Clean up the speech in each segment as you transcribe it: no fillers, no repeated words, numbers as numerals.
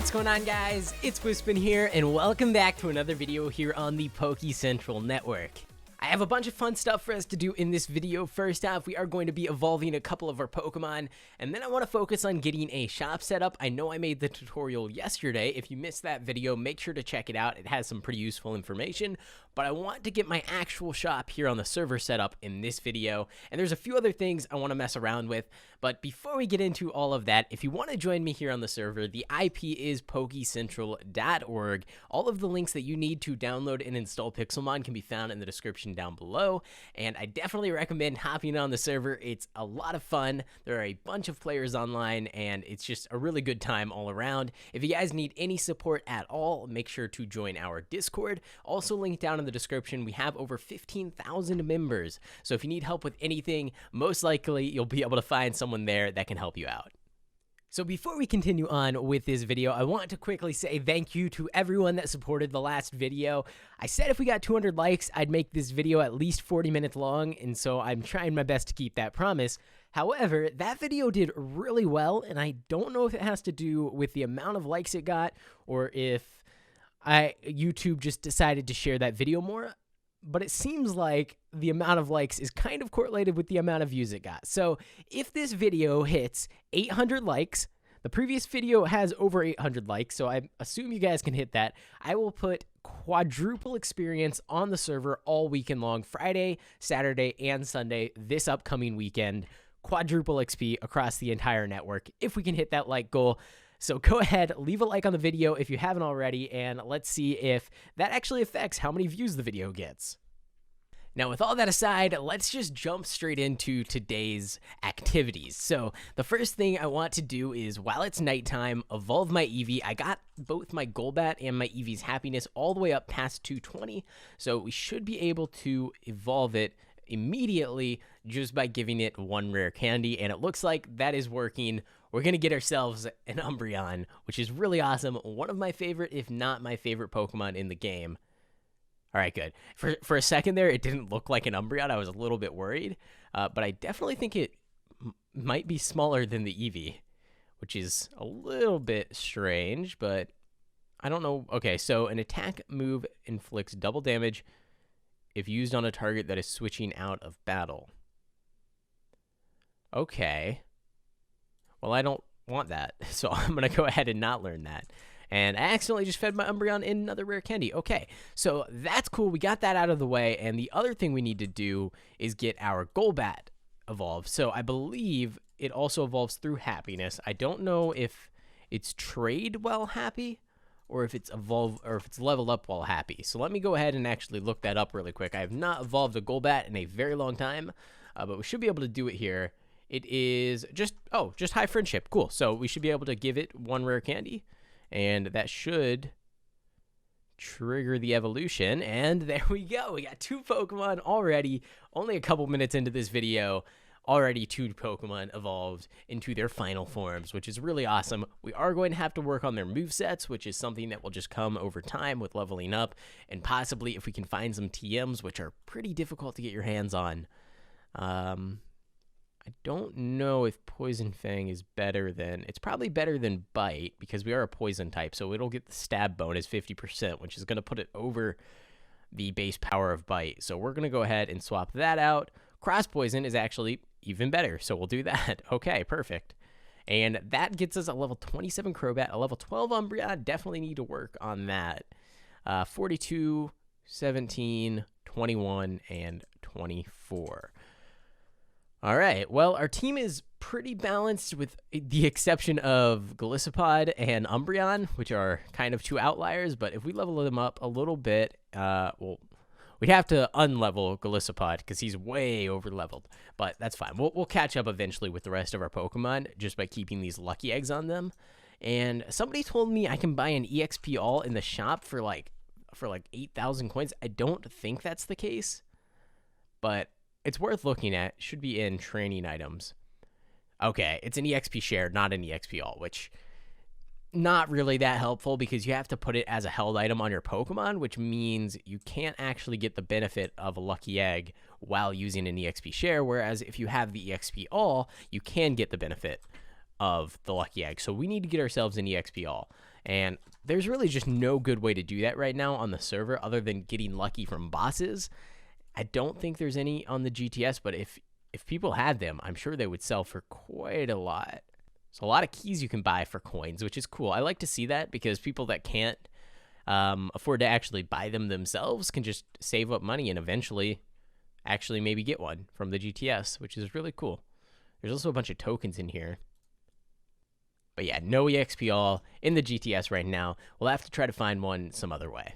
What's going on, guys? It's Wispin here, and welcome back to another video here on the Poke Central Network. I have a bunch of fun stuff for us to do in this video. First off, we are going to be evolving a couple of our Pokemon, and then I want to focus on getting a shop set up. I know I made the tutorial yesterday. If you missed that video, make sure to check it out. It has some pretty useful information, but I want to get my actual shop here on the server set up in this video, and there's a few other things I want to mess around with. But before we get into all of that, if you want to join me here on the server, the IP is pokecentral.org. All of the links that you need to download and install Pixelmon can be found in the description down below, and I definitely recommend hopping on the server. It's a lot of fun. There are a bunch of players online, and it's just a really good time all around. If you guys need any support at all, make sure to join our Discord. Also linked down in the description. We have over 15,000 members, so if you need help with anything, most likely you'll be able to find someone there that can help you out. So before we continue on with this video, I want to quickly say thank you to everyone that supported the last video. I said if we got 200 likes, I'd make this video at least 40 minutes long, and so I'm trying my best to keep that promise. However, that video did really well, and I don't know if it has to do with the amount of likes it got or if YouTube just decided to share that video more. But it seems like the amount of likes is kind of correlated with the amount of views it got. So if this video hits 800 likes, the previous video has over 800 likes, so I assume you guys can hit that. I will put quadruple experience on the server all weekend long, Friday, Saturday, and Sunday this upcoming weekend. Quadruple XP across the entire network if we can hit that like goal. So go ahead, leave a like on the video if you haven't already, and let's see if that actually affects how many views the video gets. Now, with all that aside, let's just jump straight into today's activities. So the first thing I want to do is, while it's nighttime, evolve my Eevee. I got both my Golbat and my Eevee's happiness all the way up past 220, so we should be able to evolve it immediately just by giving it one rare candy, and it looks like that is working. We're gonna get ourselves an Umbreon, which is really awesome. One of my favorite, if not my favorite Pokemon in the game. All right, good. For a second there, it didn't look like an Umbreon. I was a little bit worried, but I definitely think it might be smaller than the Eevee, which is a little bit strange, but I don't know. Okay, so an attack move inflicts double damage if used on a target that is switching out of battle. Okay. Well, I don't want that, so I'm going to go ahead and not learn that. And I accidentally just fed my Umbreon in another rare candy. Okay, so that's cool. We got that out of the way, and the other thing we need to do is get our Golbat evolved. So I believe it also evolves through happiness. I don't know if it's trade while happy or if it's leveled up while happy. So let me go ahead and actually look that up really quick. I have not evolved a Golbat in a very long time, but we should be able to do it here. It is just high friendship. Cool. So we should be able to give it one rare candy, and that should trigger the evolution. And there we go. We got two Pokemon already. Only a couple minutes into this video, already two Pokemon evolved into their final forms, which is really awesome. We are going to have to work on their movesets, which is something that will just come over time with leveling up, and possibly if we can find some TMs, which are pretty difficult to get your hands on. I don't know if Poison Fang is better than... It's probably better than Bite, because we are a poison type, so it'll get the stab bonus 50%, which is going to put it over the base power of Bite. So we're going to go ahead and swap that out. Cross Poison is actually even better, so we'll do that. Okay, perfect. And that gets us a level 27 Crobat, a level 12 Umbreon. Definitely need to work on that. 42, 17, 21, and 24. All right, well, our team is pretty balanced with the exception of Golisopod and Umbreon, which are kind of two outliers, but if we level them up a little bit, well, we'd have to unlevel Golisopod because he's way over-leveled, but that's fine. We'll catch up eventually with the rest of our Pokemon just by keeping these lucky eggs on them. And somebody told me I can buy an EXP all in the shop for like 8,000 coins. I don't think that's the case, but it's worth looking at. Should be in training items. Okay, it's an EXP share, not an EXP all, which not really that helpful because you have to put it as a held item on your Pokemon, which means you can't actually get the benefit of a lucky egg while using an EXP share, whereas if you have the EXP all, you can get the benefit of the lucky egg. So we need to get ourselves an EXP all. And there's really just no good way to do that right now on the server other than getting lucky from bosses. I don't think there's any on the GTS, but if people had them, I'm sure they would sell for quite a lot. So a lot of keys you can buy for coins, which is cool. I like to see that because people that can't afford to actually buy them themselves can just save up money and eventually actually maybe get one from the GTS, which is really cool. There's also a bunch of tokens in here. But yeah, no EXP all in the GTS right now. We'll have to try to find one some other way.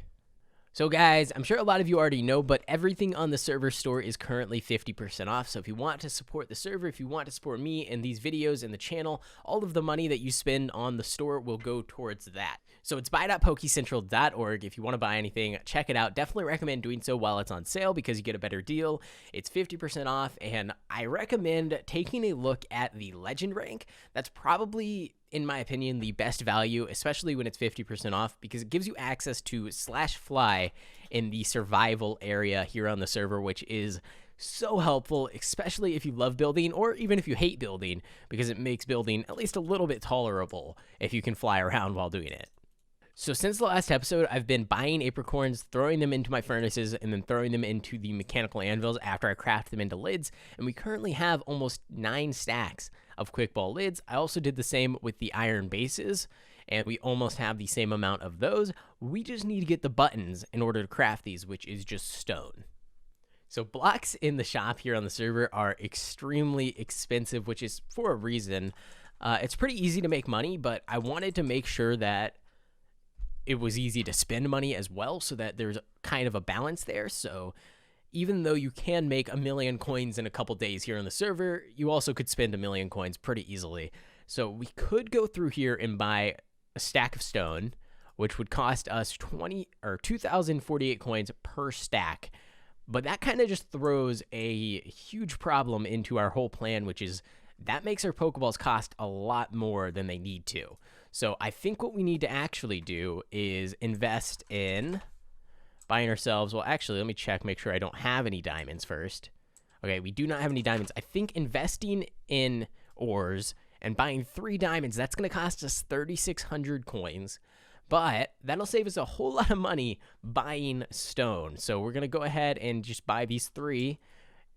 So guys, I'm sure a lot of you already know, but everything on the server store is currently 50% off. So if you want to support the server, if you want to support me and these videos and the channel, all of the money that you spend on the store will go towards that. So it's buy.pokecentral.org. If you want to buy anything, check it out. Definitely recommend doing so while it's on sale because you get a better deal. It's 50% off, and I recommend taking a look at the legend rank. That's probably, in my opinion, the best value, especially when it's 50% off, because it gives you access to /fly in the survival area here on the server, which is so helpful, especially if you love building or even if you hate building, because it makes building at least a little bit tolerable if you can fly around while doing it. So since the last episode, I've been buying apricorns, throwing them into my furnaces, and then throwing them into the mechanical anvils after I craft them into lids, and we currently have almost 9 stacks of quick ball lids. I also did the same with the iron bases, and we almost have the same amount of those. We just need to get the buttons in order to craft these, which is just stone. So blocks in the shop here on the server are extremely expensive, which is for a reason. It's pretty easy to make money, but I wanted to make sure that it was easy to spend money as well, so that there's kind of a balance there. So even though you can make 1,000,000 coins in a couple days here on the server, you also could spend 1,000,000 coins pretty easily. So we could go through here and buy a stack of stone, which would cost us 2,048 coins per stack. But that kind of just throws a huge problem into our whole plan, which is that makes our Pokeballs cost a lot more than they need to. So I think what we need to actually do is invest in buying ourselves, well, actually, let me check, make sure I don't have any diamonds first. Okay, we do not have any diamonds. I think investing in ores and buying 3 diamonds, that's going to cost us 3,600 coins. But that'll save us a whole lot of money buying stone. So we're going to go ahead and just buy these 3.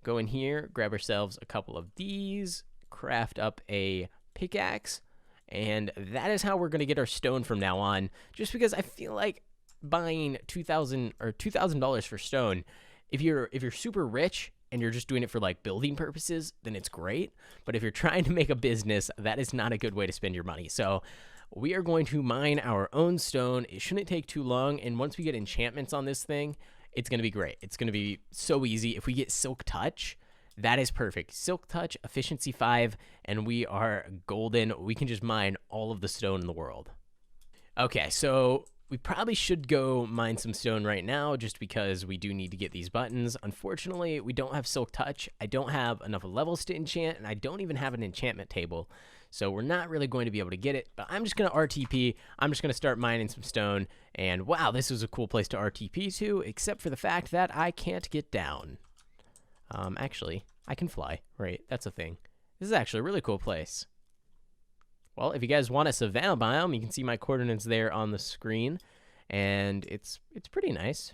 Go in here, grab ourselves a couple of these, craft up a pickaxe. And that is how we're going to get our stone from now on, just because I feel like buying $2,000 for stone, if you're super rich and you're just doing it for like building purposes, then it's great. But if you're trying to make a business, that is not a good way to spend your money. So we are going to mine our own stone. It shouldn't take too long, and once we get enchantments on this thing, it's going to be great. It's going to be so easy. If we get Silk Touch, that is perfect. Silk Touch, Efficiency 5, and we are golden. We can just mine all of the stone in the world. Okay, so we probably should go mine some stone right now just because we do need to get these buttons. Unfortunately, we don't have Silk Touch. I don't have enough levels to enchant, and I don't even have an enchantment table. So we're not really going to be able to get it, but I'm just going to RTP. I'm just going to start mining some stone, and wow, this is a cool place to RTP to, except for the fact that I can't get down. Actually, I can fly, right? That's a thing. This is actually a really cool place. Well, if you guys want a savanna biome, you can see my coordinates there on the screen, and it's pretty nice.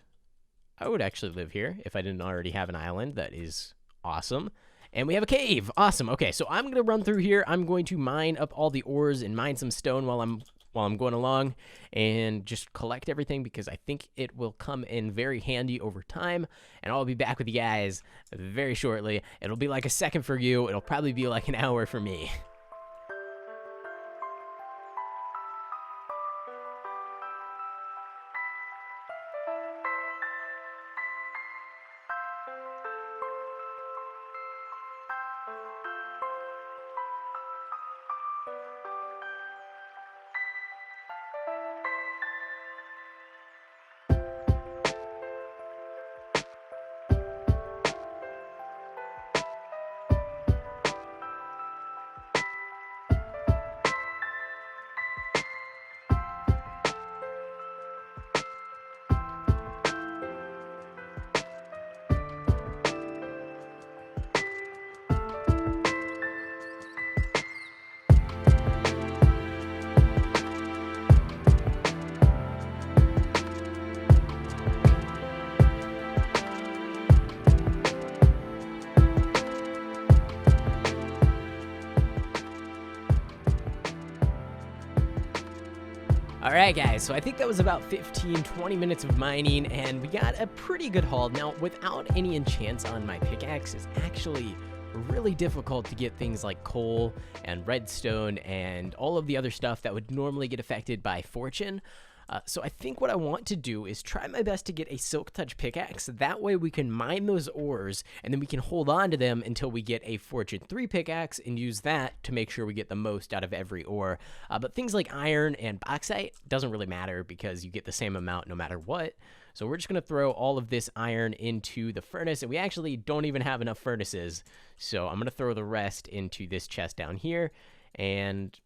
I would actually live here if I didn't already have an island. That is awesome. And we have a cave. Awesome. Okay, so I'm going to run through here. I'm going to mine up all the ores and mine some stone while I'm going along and just collect everything because I think it will come in very handy over time. And I'll be back with you guys very shortly. It'll be like a second for you. It'll probably be like an hour for me. Alright guys, so I think that was about 15-20 minutes of mining, and we got a pretty good haul. Now, without any enchants on my pickaxe, it's actually really difficult to get things like coal and redstone and all of the other stuff that would normally get affected by fortune. So I think what I want to do is try my best to get a Silk Touch pickaxe. That way we can mine those ores, and then we can hold on to them until we get a Fortune 3 pickaxe and use that to make sure we get the most out of every ore. But things like iron and bauxite doesn't really matter because you get the same amount no matter what. So we're just going to throw all of this iron into the furnace, and we actually don't even have enough furnaces. So I'm going to throw the rest into this chest down here, and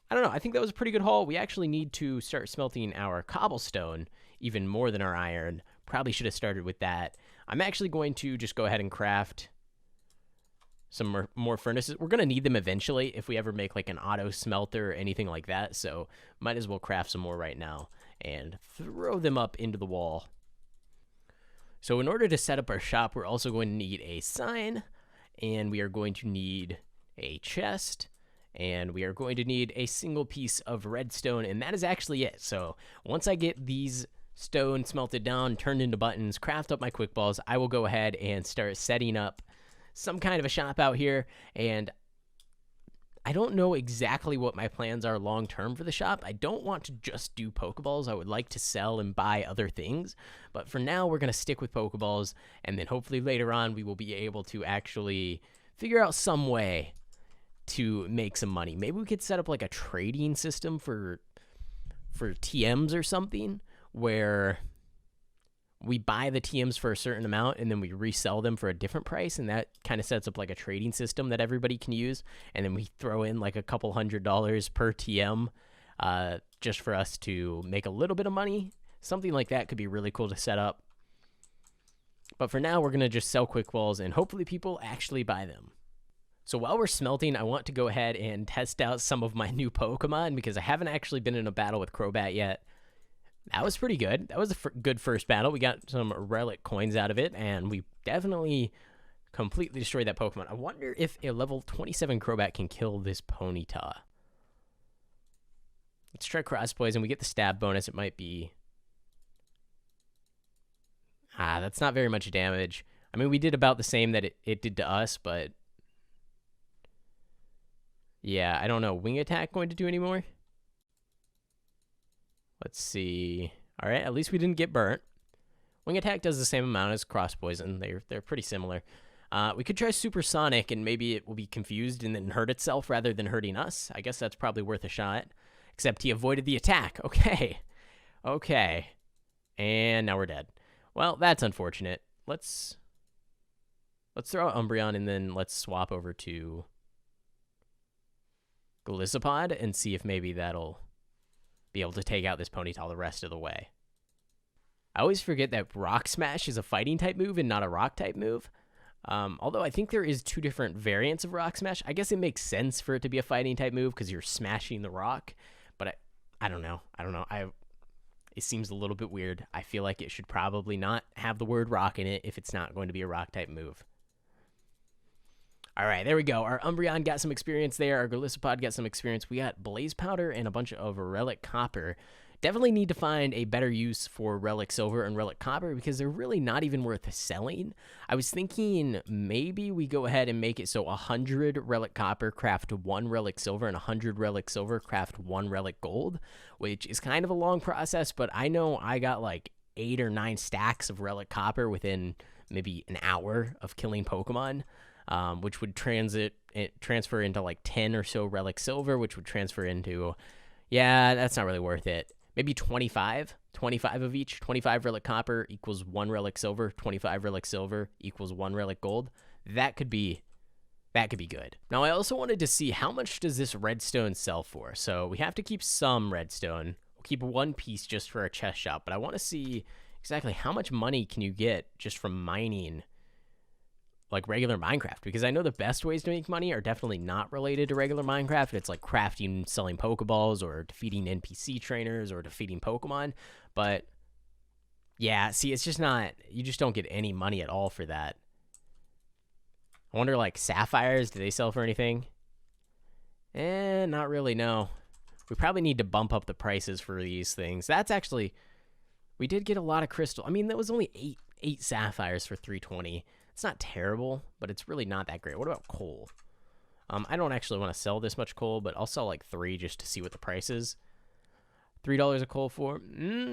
I don't know, I think that was a pretty good haul. We actually need to start smelting our cobblestone even more than our iron. Probably should have started with that. I'm actually going to just go ahead and craft some more furnaces. We're going to need them eventually if we ever make like an auto smelter or anything like that. So might as well craft some more right now and throw them up into the wall. So in order to set up our shop, we're also going to need a sign, and we are going to need a chest, and we are going to need a single piece of redstone, and that is actually it. So once I get these stone smelted down, turned into buttons, craft up my quick balls, I will go ahead and start setting up some kind of a shop out here. And I don't know exactly what my plans are long term for the shop. I don't want to just do Pokeballs. I would like to sell and buy other things, but for now we're going to stick with Pokeballs, and then hopefully later on we will be able to actually figure out some way to make some money. Maybe we could set up like a trading system for TMs or something, where we buy the TMs for a certain amount and then we resell them for a different price, and that kind of sets up like a trading system that everybody can use, and then we throw in like a couple $100 per TM just for us to make a little bit of money. Something like that could be really cool to set up. But for now, we're going to just sell quick balls and hopefully people actually buy them. So while we're smelting, I want to go ahead and test out some of my new Pokemon because I haven't actually been in a battle with Crobat yet. That was pretty good. That was a good first battle. We got some relic coins out of it, and we definitely completely destroyed that Pokemon. I wonder if a level 27 Crobat can kill this Ponyta. Let's try Cross Poison. We get the stab bonus. It might be... that's not very much damage. I mean, we did about the same that it did to us, but... yeah, I don't know. Wing Attack going to do any more? Let's see. All right, at least we didn't get burnt. Wing Attack does the same amount as Cross Poison. They're pretty similar. We could try Supersonic, and maybe it will be confused and then hurt itself rather than hurting us. I guess that's probably worth a shot. Except he avoided the attack. Okay. Okay. And now we're dead. Well, that's unfortunate. Let's throw out Umbreon, and then let's swap over to Golisopod and see if maybe that'll be able to take out this Ponyta the rest of the way. I always forget that Rock Smash is a fighting type move and not a rock type move. Although I think there is two different variants of Rock Smash. I guess it makes sense for it to be a fighting type move because you're smashing the rock, but I don't know. It seems a little bit weird. I feel like it should probably not have the word rock in it if it's not going to be a rock type move. All right, there we go. Our Umbreon got some experience there. Our Golisopod got some experience. We got Blaze Powder and a bunch of Relic Copper. Definitely need to find a better use for Relic Silver and Relic Copper because they're really not even worth selling. I was thinking maybe we go ahead and make it so 100 Relic Copper craft 1 Relic Silver and 100 Relic Silver craft 1 Relic Gold, which is kind of a long process, but I know I got like 8 or 9 stacks of Relic Copper within maybe an hour of killing Pokemon. Which would transfer into like 10 or so Relic Silver, which would transfer into, yeah, that's not really worth it. Maybe 25 of each. 25 Relic Copper equals 1 Relic Silver. 25 Relic Silver equals 1 Relic Gold. That could be good. Now, I also wanted to see how much does this redstone sell for. So we have to keep some redstone. We'll keep 1 piece just for our chest shop, but I want to see exactly how much money can you get just from mining like regular Minecraft, because I know the best ways to make money are definitely not related to regular Minecraft. It's like crafting, selling Pokeballs, or defeating NPC trainers, or defeating Pokemon. But yeah, see, it's just not, you just don't get any money at all for that. I wonder, like, sapphires, do they sell for anything? Not really, no. We probably need to bump up the prices for these things. That's actually, we did get a lot of crystal. I mean, that was only eight sapphires for 320. It's not terrible, but it's really not that great. What about coal? I don't actually want to sell this much coal, but I'll sell like 3 just to see what the price is. $3 a coal for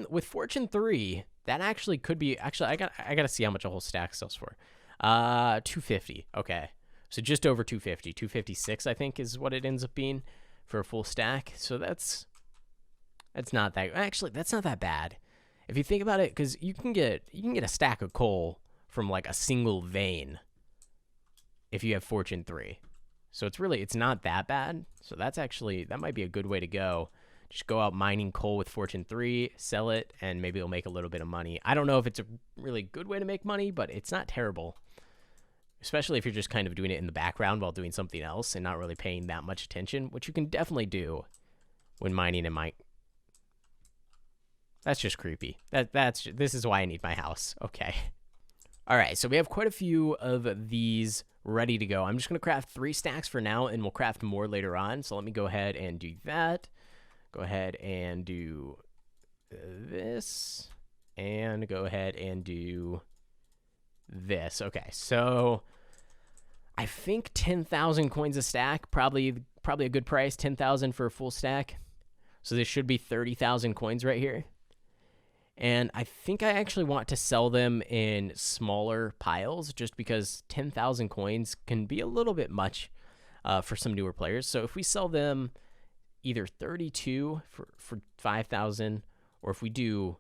with Fortune 3. That actually could be. Actually, I gotta see how much a whole stack sells for. 250. Okay, so just over 250. 256, I think, is what it ends up being for a full stack. So that's not that. Actually, that's not that bad if you think about it, because you can get a stack of coal from like a single vein if you have Fortune 3. So it's not that bad. So that's actually, that might be a good way to go. Just go out mining coal with Fortune 3, sell it, and maybe it'll make a little bit of money. I don't know if it's a really good way to make money, but it's not terrible. Especially if you're just kind of doing it in the background while doing something else and not really paying that much attention, which you can definitely do when mining and mine. That's just creepy. This is why I need my house. Okay. All right, so we have quite a few of these ready to go. I'm just going to craft 3 stacks for now, and we'll craft more later on. So let me go ahead and do that. Go ahead and do this, and go ahead and do this. Okay, so I think 10,000 coins a stack, probably a good price. 10,000 for a full stack. So this should be 30,000 coins right here. And I think I actually want to sell them in smaller piles just because 10,000 coins can be a little bit much for some newer players. So if we sell them either 32 for 5,000, or if we do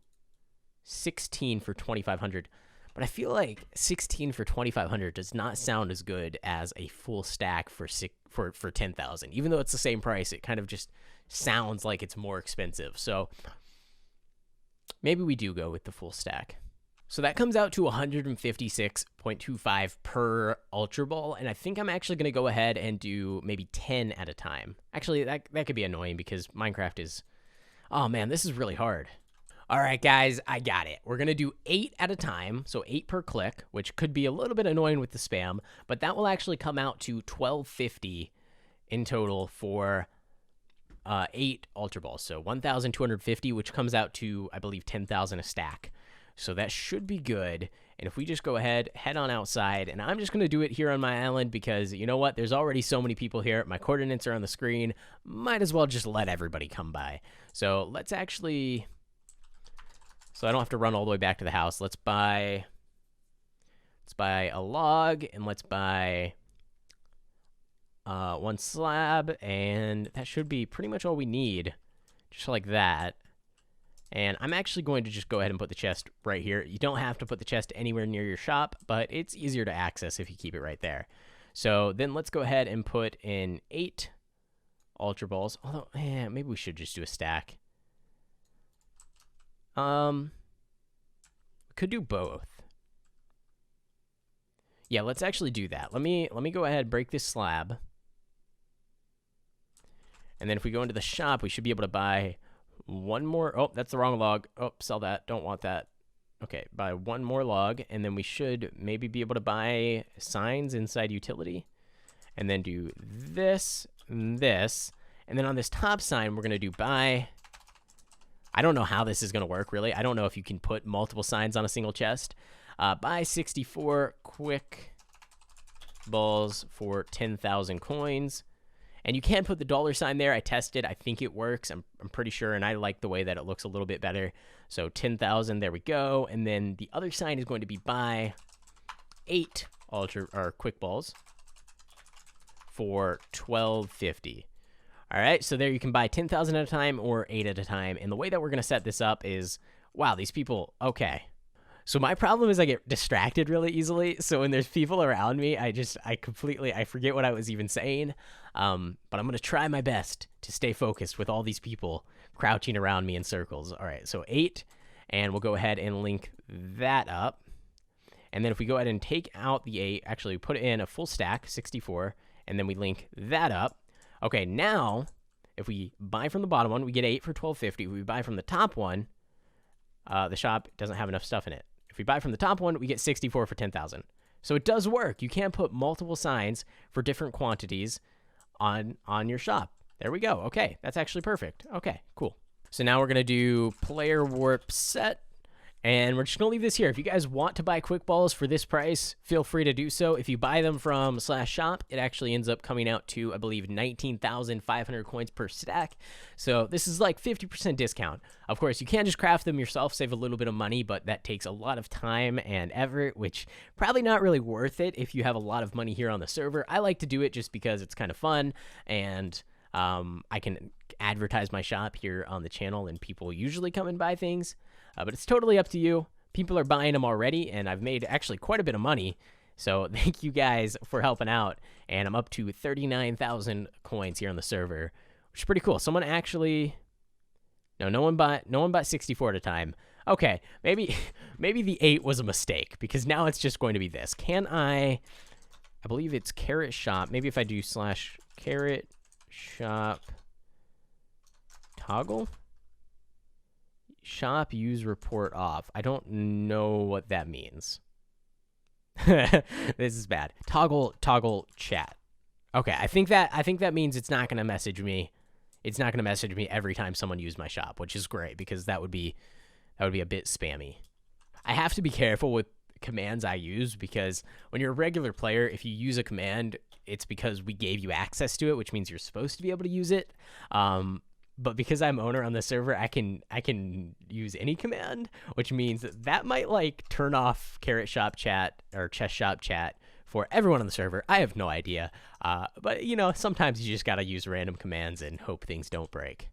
16 for 2,500. But I feel like 16 for 2,500 does not sound as good as a full stack for 10,000. Even though it's the same price, it kind of just sounds like it's more expensive. So maybe we do go with the full stack. So that comes out to 156.25 per Ultra Ball, and I think I'm actually going to go ahead and do maybe 10 at a time. Actually, that could be annoying because Minecraft is... Oh man, this is really hard. All right, guys, I got it. We're going to do 8 at a time, so 8 per click, which could be a little bit annoying with the spam, but that will actually come out to 1,250 in total for 8 Ultra Balls. So 1,250, which comes out to, I believe, 10,000 a stack. So that should be good. And if we just go ahead, head on outside, and I'm just going to do it here on my island because, you know what, there's already so many people here. My coordinates are on the screen. Might as well just let everybody come by. So let's actually, so I don't have to run all the way back to the house. Let's buy a log, and let's buy 1 slab, and that should be pretty much all we need, just like that. And I'm actually going to just go ahead and put the chest right here. You don't have to put the chest anywhere near your shop, but it's easier to access if you keep it right there. So then let's go ahead and put in 8 Ultra Balls. Although, maybe we should just do a stack. We could do both. Yeah, let's actually do that. Let me go ahead and break this slab. And then if we go into the shop, we should be able to buy 1 more. Oh, that's the wrong log. Oh, sell that. Don't want that. Okay, buy 1 more log, and then we should maybe be able to buy signs inside utility. And then do this, and this. And then on this top sign, we're going to do buy. I don't know how this is going to work, really. I don't know if you can put multiple signs on a single chest. Buy 64 quick balls for 10,000 coins. And you can put the $sign there. I tested. I think it works. I'm pretty sure, and I like the way that it looks a little bit better. So 10,000, there we go. And then the other sign is going to be buy 8 quick balls for 1,250. All right, so there you can buy 10,000 at a time or 8 at a time. And the way that we're going to set this up is, wow, these people, okay. So my problem is I get distracted really easily. So when there's people around me, I forget what I was even saying. But I'm going to try my best to stay focused with all these people crouching around me in circles. All right, so 8, and we'll go ahead and link that up. And then if we go ahead and take out the 8, actually put in a full stack, 64, and then we link that up. Okay, now if we buy from the bottom one, we get 8 for 1,250. If we buy from the top one, the shop doesn't have enough stuff in it. If we buy from the top one, we get 64 for 10,000. So it does work. You can put multiple signs for different quantities on your shop. There we go. Okay, that's actually perfect. Okay, cool. So now we're going to do player warp set. And we're just going to leave this here. If you guys want to buy quick balls for this price, feel free to do so. If you buy them from /shop, it actually ends up coming out to, I believe, 19,500 coins per stack. So this is like 50% discount. Of course, you can just craft them yourself, save a little bit of money, but that takes a lot of time and effort, which probably not really worth it if you have a lot of money here on the server. I like to do it just because it's kind of fun, and I can advertise my shop here on the channel, and people usually come and buy things. But it's totally up to you. People are buying them already, and I've made actually quite a bit of money. So thank you guys for helping out. And I'm up to 39,000 coins here on the server, which is pretty cool. Someone actually, no one bought 64 at a time. Okay, maybe the 8 was a mistake, because now it's just going to be this. Can I believe it's carrot shop. Maybe if I do /carrot shop toggle. Shop use report off. I don't know what that means. This is bad. Toggle chat. Okay, I think that means it's not gonna message me. It's not gonna message me every time someone used my shop, which is great, because that would be a bit spammy. I have to be careful with commands I use, because when you're a regular player, if you use a command, it's because we gave you access to it, which means you're supposed to be able to use it. But because I'm owner on the server, I can use any command, which means that might like turn off carrot shop chat or chest shop chat for everyone on the server. I have no idea. But you know, sometimes you just gotta use random commands and hope things don't break.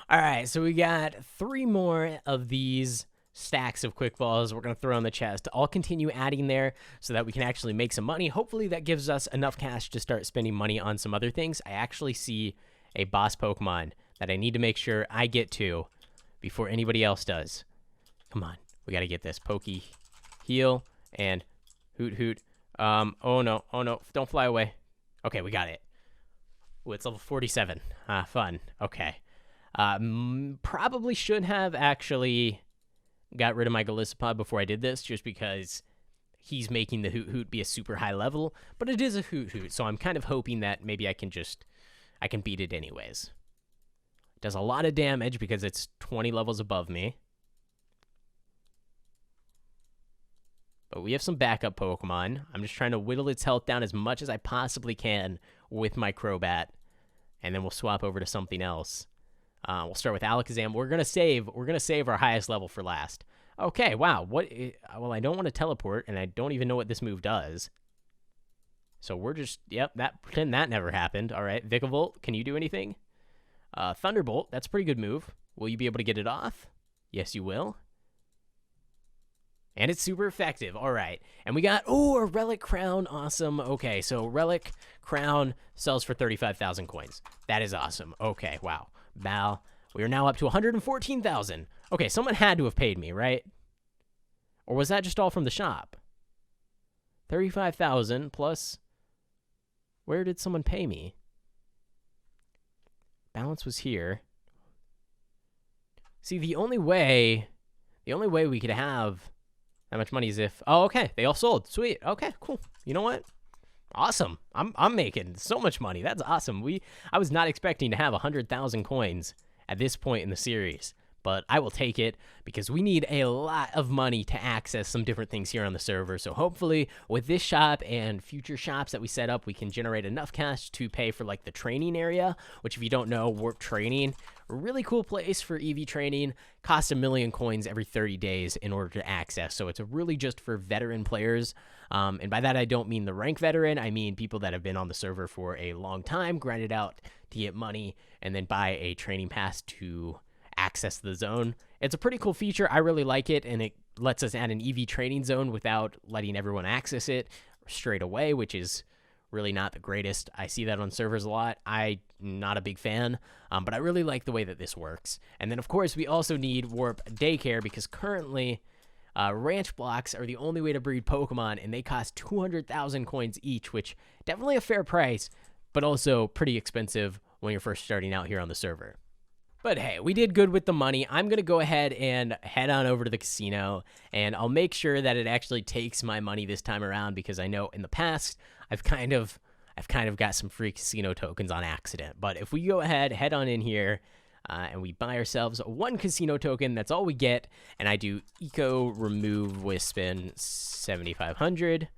All right, so we got 3 more of these stacks of quick balls we're gonna throw in the chest. I'll continue adding there so that we can actually make some money. Hopefully that gives us enough cash to start spending money on some other things. I actually see a boss Pokemon that I need to make sure I get to before anybody else does. Come on, we gotta get this. Pokey, heal, and hoot hoot. Oh no, don't fly away. Okay, we got it. Ooh, it's level 47. Fun. Okay. Probably should have actually got rid of my Golisopod before I did this, just because he's making the hoot hoot be a super high level, but it is a hoot hoot, so I'm kind of hoping that maybe I can beat it anyways. Does a lot of damage because it's 20 levels above me. But we have some backup Pokemon. I'm just trying to whittle its health down as much as I possibly can with my Crobat. And then we'll swap over to something else. We'll start with Alakazam. We're gonna save our highest level for last. Okay, wow. Well, I don't want to teleport, and I don't even know what this move does. So we're just, pretend that never happened. All right, Vikavolt, can you do anything? Thunderbolt, that's a pretty good move. Will you be able to get it off? Yes, you will. And it's super effective. All right. And we got, a Relic Crown. Awesome. Okay, so Relic Crown sells for 35,000 coins. That is awesome. Okay, wow. Val, we are now up to 114,000. Okay, someone had to have paid me, right? Or was that just all from the shop? 35,000 plus, where did someone pay me? Balance was here. See, the only way we could have that much money is if, okay, they all sold. Sweet. Okay, cool. You know what? Awesome. I'm making so much money. That's awesome. I was not expecting to have 100,000 coins at this point in the series, but I will take it because we need a lot of money to access some different things here on the server. So hopefully with this shop and future shops that we set up, we can generate enough cash to pay for like the training area, which if you don't know, Warp Training, a really cool place for EV training, costs 1 million coins every 30 days in order to access. So it's really just for veteran players. And by that, I don't mean the rank veteran. I mean people that have been on the server for a long time, grinded out to get money, and then buy a training pass to access the zone. It's a pretty cool feature. I really like it, and it lets us add an EV training zone without letting everyone access it straight away, which is really not the greatest. I see that on servers a lot. I'm not a big fan, but I really like the way that this works. And then, of course, we also need Warp Daycare because currently ranch blocks are the only way to breed Pokemon, and they cost 200,000 coins each, which definitely a fair price, but also pretty expensive when you're first starting out here on the server. But hey, we did good with the money. I'm going to go ahead and head on over to the casino, and I'll make sure that it actually takes my money this time around because I know in the past I've I've kind of got some free casino tokens on accident. But if we go ahead, head on in here, and we buy ourselves 1 casino token, that's all we get. And I do eco remove Wispin 7,500.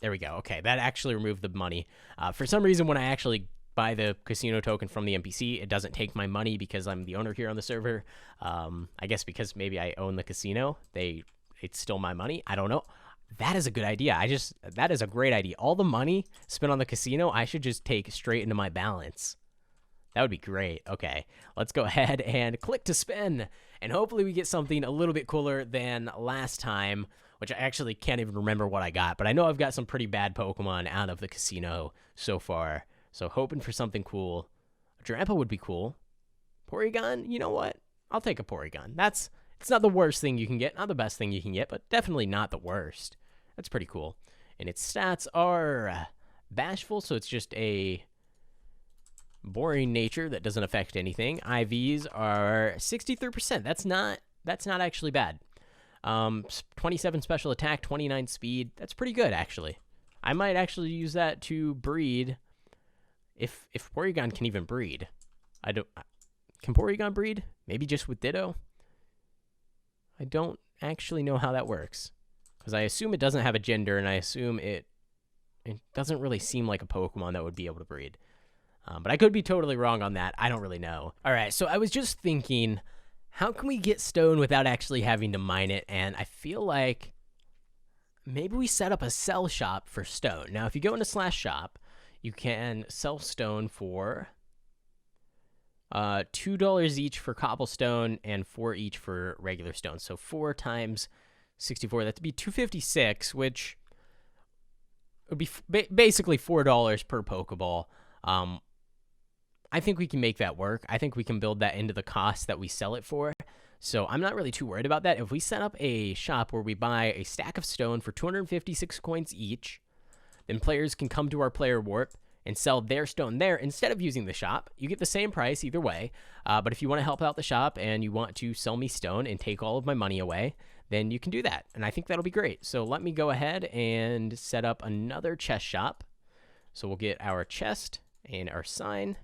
There we go. Okay, that actually removed the money. For some reason, when I actually buy the casino token from the NPC, it doesn't take my money because I'm the owner here on the server. I guess because maybe I own the casino, it's still my money. I don't know. That is a good idea. That is a great idea. All the money spent on the casino, I should just take straight into my balance. That would be great. Okay, let's go ahead and click to spin, and hopefully we get something a little bit cooler than last time, which I actually can't even remember what I got, but I know I've got some pretty bad Pokemon out of the casino so far, so hoping for something cool. A Drampa would be cool. Porygon, you know what? I'll take a Porygon. It's not the worst thing you can get, not the best thing you can get, but definitely not the worst. That's pretty cool. And its stats are bashful, so it's just a boring nature that doesn't affect anything. IVs are 63%. That's not actually bad. 27 special attack, 29 speed. That's pretty good, actually. I might actually use that to breed. If Porygon can even breed. Can Porygon breed? Maybe just with Ditto? I don't actually know how that works. Because I assume it doesn't have a gender, and I assume it doesn't really seem like a Pokemon that would be able to breed. But I could be totally wrong on that. I don't really know. All right, so I was just thinking, how can we get stone without actually having to mine it? And I feel like maybe we set up a sell shop for stone. Now, if you go into /shop, you can sell stone for $2 each for cobblestone and 4 each for regular stone. So 4 times 64, that'd be $256, which would be basically $4 per Pokeball. I think we can make that work. I think we can build that into the cost that we sell it for. So I'm not really too worried about that. If we set up a shop where we buy a stack of stone for 256 coins each, then players can come to our player warp and sell their stone there instead of using the shop. You get the same price either way. But if you want to help out the shop and you want to sell me stone and take all of my money away, then you can do that. And I think that'll be great. So let me go ahead and set up another chest shop. So we'll get our chest and our sign.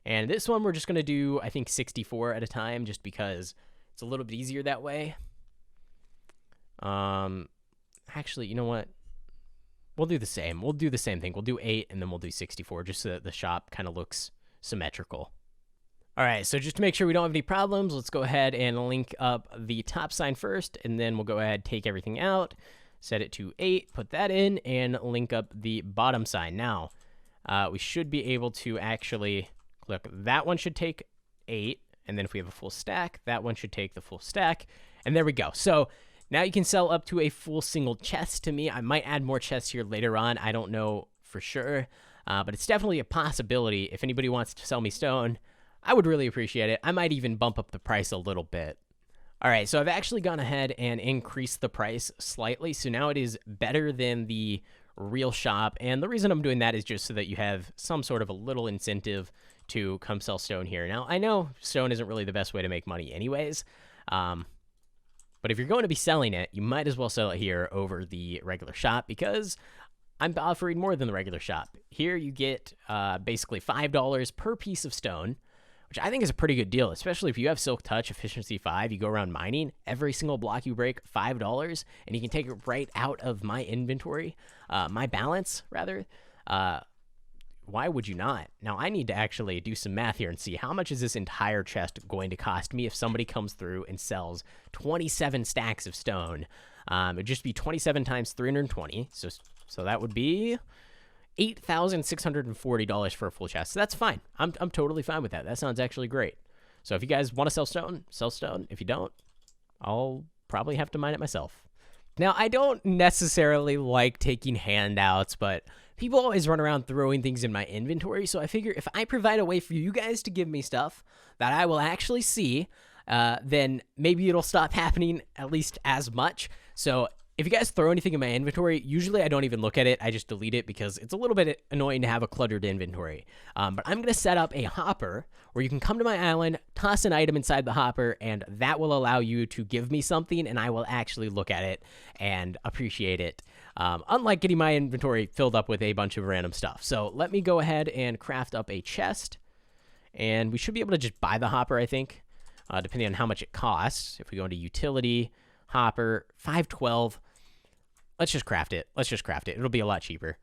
And this one we're just going to do, I think, 64 at a time just because it's a little bit easier that way. Actually, you know what? We'll do the same. We'll do the same thing. We'll do 8 and then we'll do 64 just so that the shop kind of looks symmetrical. All right, so just to make sure we don't have any problems, let's go ahead and link up the top sign first, and then we'll go ahead, take everything out, set it to 8, put that in, and link up the bottom sign. Now, we should be able to actually, look, that one should take 8, and then if we have a full stack, that one should take the full stack, and there we go. So now you can sell up to a full single chest to me. I might add more chests here later on. I don't know for sure, but it's definitely a possibility. If anybody wants to sell me stone, I would really appreciate it. I might even bump up the price a little bit. All right, so I've actually gone ahead and increased the price slightly, so now it is better than the real shop, and the reason I'm doing that is just so that you have some sort of a little incentive to come sell stone here. Now, I know stone isn't really the best way to make money anyways, but if you're going to be selling it, you might as well sell it here over the regular shop because I'm offering more than the regular shop. Here you get basically $5 per piece of stone, which I think is a pretty good deal, especially if you have Silk Touch, Efficiency 5, you go around mining, every single block you break, $5, and you can take it right out of my inventory, my balance, rather. Why would you not? Now, I need to actually do some math here and see how much is this entire chest going to cost me if somebody comes through and sells 27 stacks of stone. It would just be 27 times 320, so that would be $8,640 for a full chest. So that's fine. I'm totally fine with that. That sounds actually great. So if you guys want to sell stone, sell stone. If you don't, I'll probably have to mine it myself. Now, I don't necessarily like taking handouts, but people always run around throwing things in my inventory, so I figure if I provide a way for you guys to give me stuff that I will actually see, then maybe it'll stop happening at least as much. So if you guys throw anything in my inventory, usually I don't even look at it. I just delete it because it's a little bit annoying to have a cluttered inventory. But I'm going to set up a hopper where you can come to my island, toss an item inside the hopper, and that will allow you to give me something, and I will actually look at it and appreciate it. unlike getting my inventory filled up with a bunch of random stuff. So let me go ahead and craft up a chest, and we should be able to just buy the hopper, I think, depending on how much it costs. If we go into utility, hopper, 512, let's just craft it. It'll be a lot cheaper.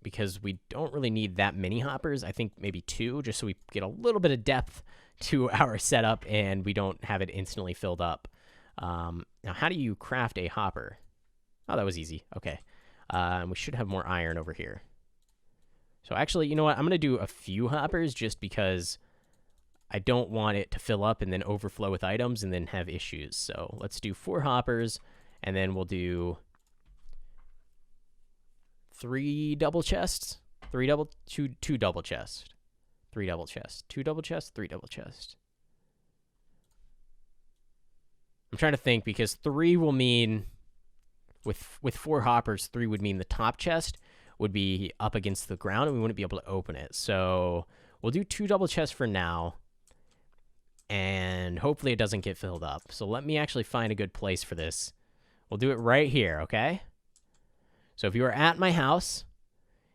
Because we don't really need that many hoppers. I think maybe 2, just so we get a little bit of depth to our setup and we don't have it instantly filled up. Now, how do you craft a hopper? Oh, that was easy. Okay. We should have more iron over here. So actually, you know what? I'm going to do a few hoppers just because I don't want it to fill up and then overflow with items and then have issues. So let's do 4 hoppers, and then we'll do 3 double chests, 2 double chests, 3 double chests, 2 double chests, 3 double chests. I'm trying to think, because 3 will mean, with 4 hoppers, 3 would mean the top chest would be up against the ground and we wouldn't be able to open it. So we'll do 2 double chests for now, and hopefully it doesn't get filled up. So let me actually find a good place for this. We'll do it right here, okay? So if you are at my house,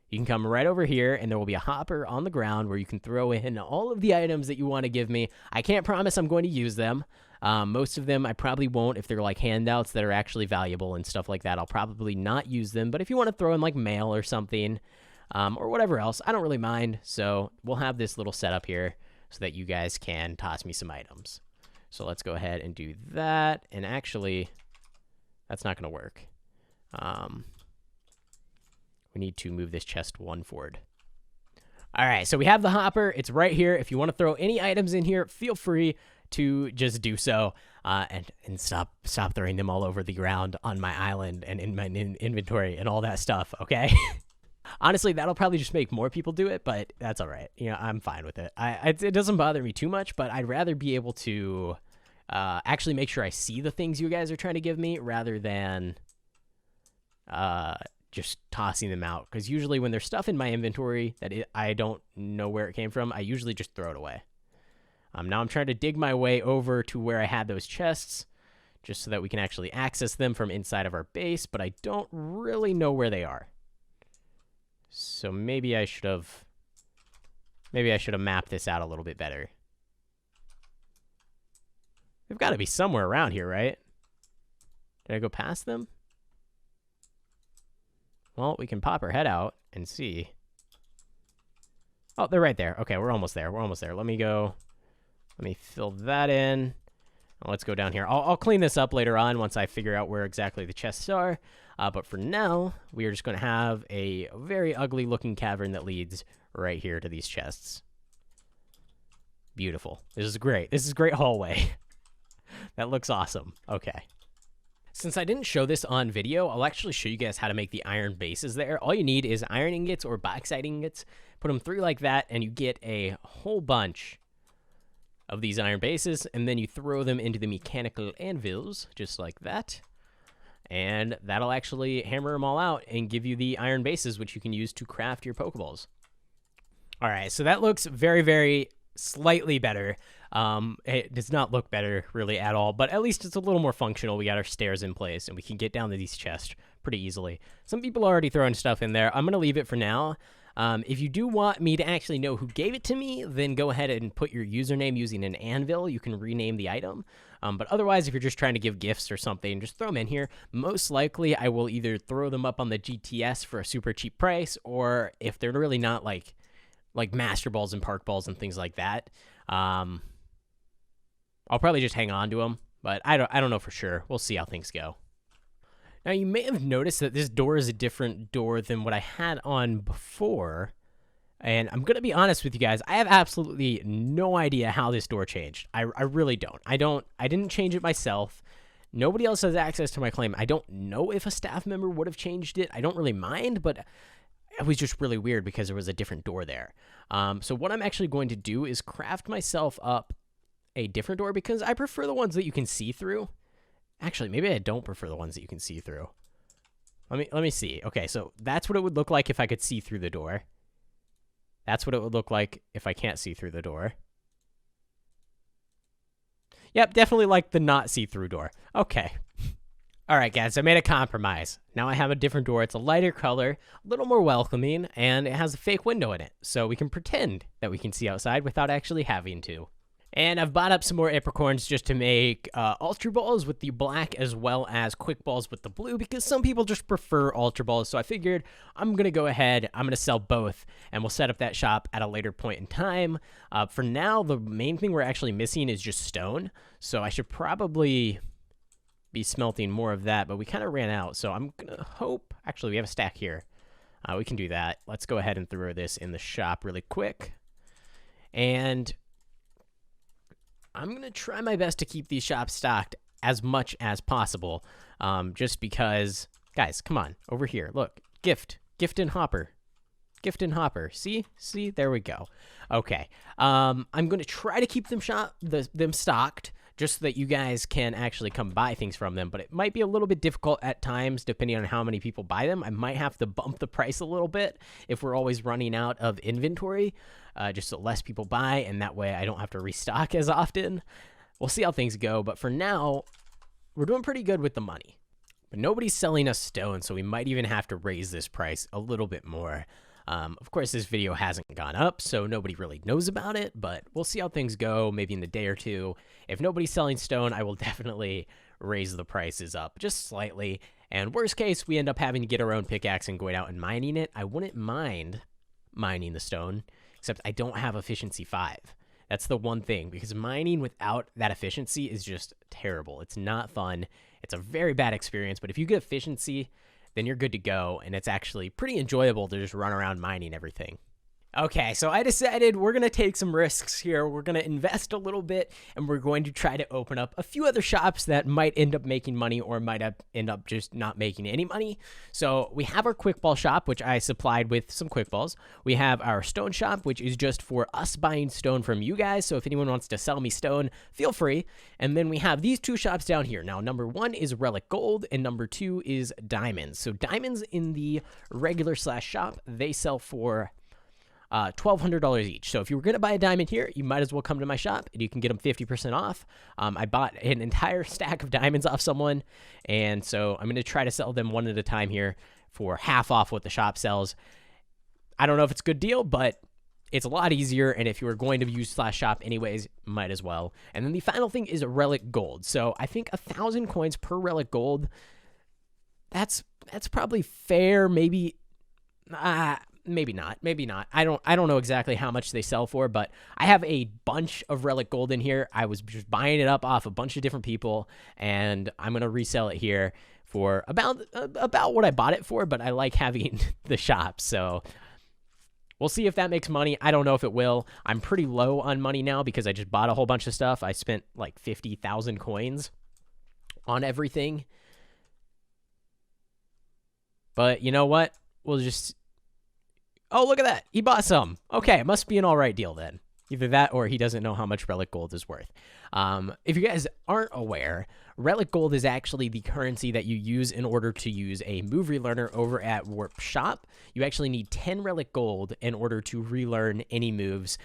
you can come right over here, and there will be a hopper on the ground where you can throw in all of the items that you want to give me. I can't promise I'm going to use them. Most of them I probably won't. If they're like handouts that are actually valuable and stuff like that, I'll probably not use them. But if you want to throw in like mail or something, or whatever else, I don't really mind. So we'll have this little setup here so that you guys can toss me some items. So let's go ahead and do that. And actually, that's not going to work. We need to move this chest 1 forward. All right, so we have the hopper. It's right here. If you want to throw any items in here, feel free to just do so, and stop throwing them all over the ground on my island and in my inventory and all that stuff, okay? Honestly, that'll probably just make more people do it, but that's all right. You know, I'm fine with it. It doesn't bother me too much, but I'd rather be able to actually make sure I see the things you guys are trying to give me rather than just tossing them out, because usually when there's stuff in my inventory that I don't know where it came from, I usually just throw it away. Now I'm trying to dig my way over to where I had those chests, just so that we can actually access them from inside of our base, but I don't really know where they are. So maybe I should have mapped this out a little bit better. They've got to be somewhere around here, right? Did I go past them? Well, we can pop our head out and see. Oh, they're right there. Okay, we're almost there. Let me fill that in. Let's go down here. I'll clean this up later on once I figure out where exactly the chests are. But for now, we are just going to have a very ugly looking cavern that leads right here to these chests. Beautiful. This is great. This is a great hallway. That looks awesome. Okay. Since I didn't show this on video, I'll actually show you guys how to make the iron bases there. All you need is iron ingots or bauxite ingots. Put them 3 like that, and you get a whole bunch of these iron bases, and then you throw them into the mechanical anvils, just like that. And that'll actually hammer them all out and give you the iron bases, which you can use to craft your Pokeballs. All right, so that looks very, very slightly better. It does not look better really at all, but at least it's a little more functional. We got our stairs in place, and we can get down to these chests pretty easily. Some people are already throwing stuff in there. I'm going to leave it for now. If you do want me to actually know who gave it to me, then go ahead and put your username using an anvil. You can rename the item. But otherwise, if you're just trying to give gifts or something, just throw them in here. Most likely, I will either throw them up on the GTS for a super cheap price, or if they're really not like Master Balls and Park Balls and things like that, I'll probably just hang on to them. But I don't know for sure. We'll see how things go. Now, you may have noticed that this door is a different door than what I had on before. And I'm going to be honest with you guys. I have absolutely no idea how this door changed. I really don't. I didn't change it myself. Nobody else has access to my claim. I don't know if a staff member would have changed it. I don't really mind, but it was just really weird because there was a different door there. So what I'm actually going to do is craft myself up a different door because I prefer the ones that you can see through. Actually, maybe I don't prefer the ones that you can see through. Let me see. Okay, so that's what it would look like if I could see through the door. That's what it would look like if I can't see through the door. Yep, definitely like the not see-through door. Okay. All right, guys, I made a compromise. Now I have a different door. It's a lighter color, a little more welcoming, and it has a fake window in it, so we can pretend that we can see outside without actually having to. And I've bought up some more apricorns just to make Ultra Balls with the black as well as Quick Balls with the blue, because some people just prefer Ultra Balls, so I figured I'm going to go ahead, I'm going to sell both, and we'll set up that shop at a later point in time. For now, the main thing we're actually missing is just stone, so I should probably be smelting more of that, but we kind of ran out, so I'm gonna hope. Actually, we have a stack here. We can do that. Let's go ahead and throw this in the shop really quick, and I'm gonna try my best to keep these shops stocked as much as possible, just because, guys, come on over here. Look, gift and hopper. See, there we go. Okay, I'm gonna try to keep them stocked, just so that you guys can actually come buy things from them, but it might be a little bit difficult at times depending on how many people buy them. I might have to bump the price a little bit if we're always running out of inventory, just so less people buy, and that way I don't have to restock as often. We'll see how things go, but for now, we're doing pretty good with the money. But nobody's selling us stone, so we might even have to raise this price a little bit more. Of course, this video hasn't gone up, so nobody really knows about it, but we'll see how things go maybe in the day or two. If nobody's selling stone, I will definitely raise the prices up just slightly. And worst case, we end up having to get our own pickaxe and going out and mining it. I wouldn't mind mining the stone, except I don't have efficiency 5. That's the one thing, because mining without that efficiency is just terrible. It's not fun. It's a very bad experience, but if you get efficiency, then you're good to go, and it's actually pretty enjoyable to just run around mining everything. Okay, so I decided we're going to take some risks here. We're going to invest a little bit, and we're going to try to open up a few other shops that might end up making money or might end up just not making any money. So we have our Quick Ball shop, which I supplied with some Quick Balls. We have our stone shop, which is just for us buying stone from you guys. So if anyone wants to sell me stone, feel free. And then we have these two shops down here. Now, number 1 is Relic Gold, and number 2 is Diamonds. So Diamonds in the regular /shop, they sell for $1,200 each. So if you were going to buy a diamond here, you might as well come to my shop and you can get them 50% off. I bought an entire stack of diamonds off someone, and so I'm going to try to sell them one at a time here for half off what the shop sells. I don't know if it's a good deal, but it's a lot easier, and if you were going to use /shop anyways, might as well. And then the final thing is Relic Gold. So I think 1,000 coins per Relic Gold, that's probably fair. Maybe not. I don't know exactly how much they sell for, but I have a bunch of Relic Gold in here. I was just buying it up off a bunch of different people, and I'm going to resell it here for about what I bought it for, but I like having the shop, so we'll see if that makes money. I don't know if it will. I'm pretty low on money now because I just bought a whole bunch of stuff. I spent like 50,000 coins on everything. But you know what? We'll just... Oh, look at that. He bought some. Okay, it must be an all right deal then. Either that or he doesn't know how much Relic Gold is worth. If you guys aren't aware, Relic Gold is actually the currency that you use in order to use a move relearner over at Warp Shop. You actually need 10 Relic Gold in order to relearn any moves.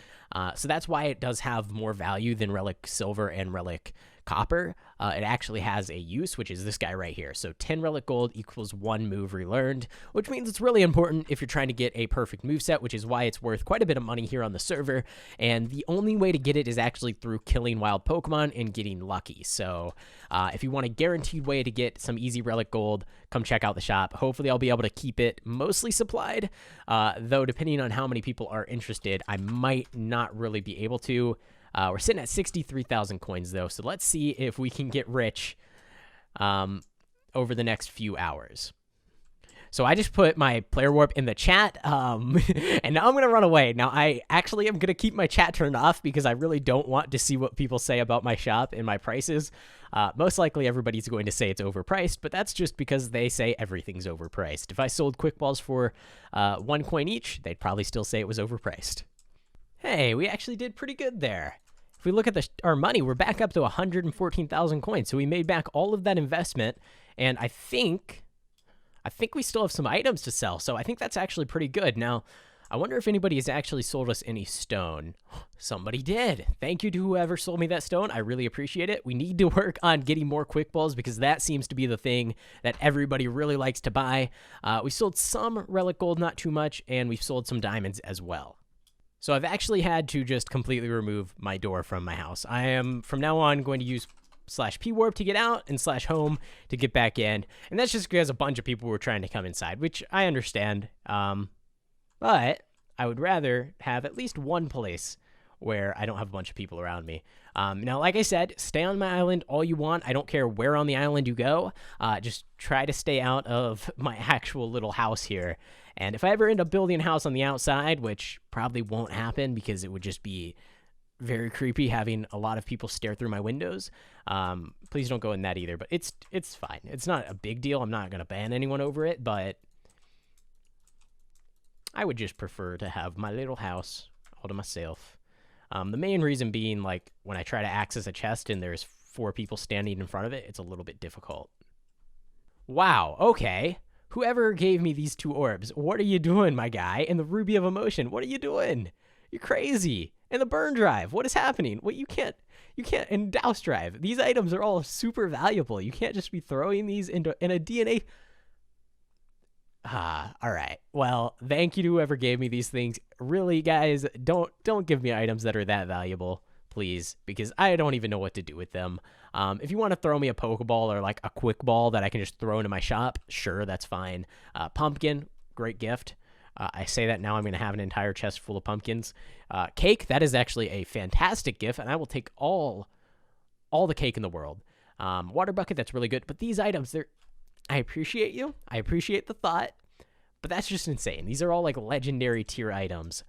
So that's why it does have more value than Relic Silver and Relic Copper. It actually has a use, which is this guy right here. So 10 Relic Gold equals 1 move relearned, which means it's really important if you're trying to get a perfect moveset, which is why it's worth quite a bit of money here on the server. And the only way to get it is actually through killing wild Pokemon and getting lucky. So if you want a guaranteed way to get some easy Relic Gold, come check out the shop. Hopefully I'll be able to keep it mostly supplied, though depending on how many people are interested, I might not really be able to. We're sitting at 63,000 coins, though, so let's see if we can get rich over the next few hours. So I just put my player warp in the chat, and now I'm going to run away. Now, I actually am going to keep my chat turned off because I really don't want to see what people say about my shop and my prices. Most likely, everybody's going to say it's overpriced, but that's just because they say everything's overpriced. If I sold Quick Balls for 1 coin each, they'd probably still say it was overpriced. Hey, we actually did pretty good there. If we look at our money, we're back up to 114,000 coins. So we made back all of that investment, and I think we still have some items to sell. So I think that's actually pretty good. Now, I wonder if anybody has actually sold us any stone. Somebody did. Thank you to whoever sold me that stone. I really appreciate it. We need to work on getting more quick balls because that seems to be the thing that everybody really likes to buy. We sold some relic gold, not too much, and we've sold some diamonds as well. So I've actually had to just completely remove my door from my house. I am, from now on, going to use /p-warp to get out and /home to get back in. And that's just because a bunch of people were trying to come inside, which I understand. But I would rather have at least one place where I don't have a bunch of people around me. Now, like I said, stay on my island all you want. I don't care where on the island you go. Just try to stay out of my actual little house here. And if I ever end up building a house on the outside, which probably won't happen because it would just be very creepy having a lot of people stare through my windows, please don't go in that either. But it's fine. It's not a big deal. I'm not going to ban anyone over it, but I would just prefer to have my little house all to myself. The main reason being, like, when I try to access a chest and there's 4 people standing in front of it, it's a little bit difficult. Wow, okay. Whoever gave me these 2 orbs, what are you doing, my guy? And the Ruby of Emotion, what are you doing? You're crazy. And the Burn Drive, what is happening? What, you can't, and Douse Drive. These items are all super valuable. You can't just be throwing these in a DNA. All right. Well, thank you to whoever gave me these things. Really, guys, don't give me items that are that valuable, please, because I don't even know what to do with them. If you want to throw me a Pokeball or like a quick ball that I can just throw into my shop, sure, that's fine. Pumpkin, great gift. I say that now I'm going to have an entire chest full of pumpkins. Cake, that is actually a fantastic gift, and I will take all the cake in the world. Water bucket, that's really good. But these items, I appreciate you. I appreciate the thought, but that's just insane. These are all like legendary tier items.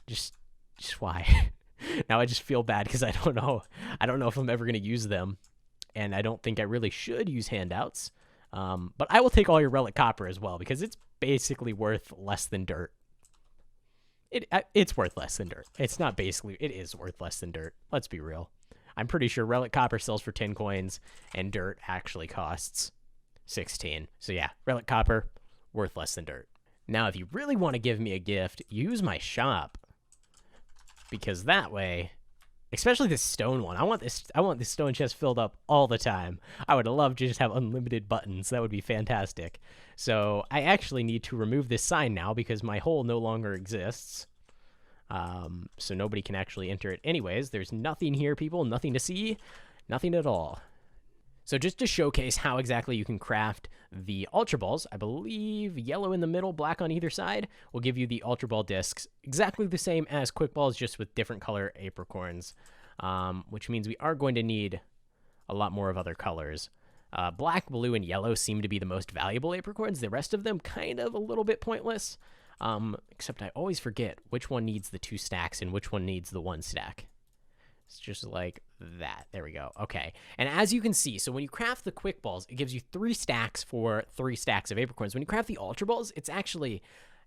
Just why? Now I just feel bad because I don't know if I'm ever going to use them, and I don't think I really should use handouts. But I will take all your relic copper as well because it's basically worth less than dirt. It's worth less than dirt. It's not basically, it is worth less than dirt. Let's be real. I'm pretty sure relic copper sells for 10 coins and dirt actually costs 16. So yeah, relic copper, worth less than dirt. Now, if you really want to give me a gift, use my shop, because that way, especially this stone one, I want this stone chest filled up all the time. I would love to just have unlimited buttons. That would be fantastic. So I actually need to remove this sign now because my hole no longer exists. So nobody can actually enter it anyways. There's nothing here, people, nothing to see, nothing at all. So just to showcase how exactly you can craft the Ultra Balls, I believe yellow in the middle, black on either side, will give you the Ultra Ball discs, exactly the same as Quick Balls, just with different color apricorns, which means we are going to need a lot more of other colors. Black, blue, and yellow seem to be the most valuable apricorns. The rest of them kind of a little bit pointless, except I always forget which one needs the 2 stacks and which one needs the 1 stack. It's just like that. There we go. Okay. And as you can see, so when you craft the Quick Balls, it gives you 3 stacks for 3 stacks of apricorns. When you craft the Ultra Balls, it's actually,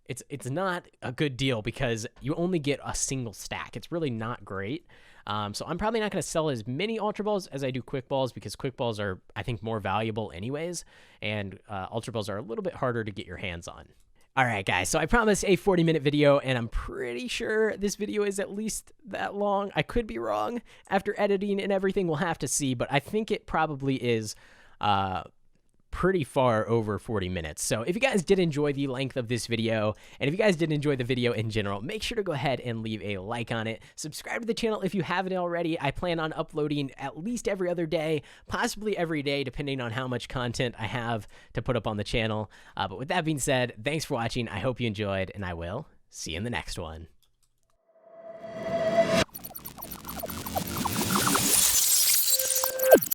it's not a good deal because you only get a single stack. It's really not great. So I'm probably not going to sell as many Ultra Balls as I do Quick Balls because Quick Balls are, I think, more valuable anyways, and Ultra Balls are a little bit harder to get your hands on. All right, guys, so I promised a 40-minute video, and I'm pretty sure this video is at least that long. I could be wrong. After editing and everything, we'll have to see, but I think it probably is pretty far over 40 minutes. So if you guys did enjoy the length of this video, and if you guys did enjoy the video in general, make sure to go ahead and leave a like on it. Subscribe to the channel if you haven't already. I plan on uploading at least every other day, possibly every day, depending on how much content I have to put up on the channel. But with that being said, thanks for watching. I hope you enjoyed, and I will see you in the next one.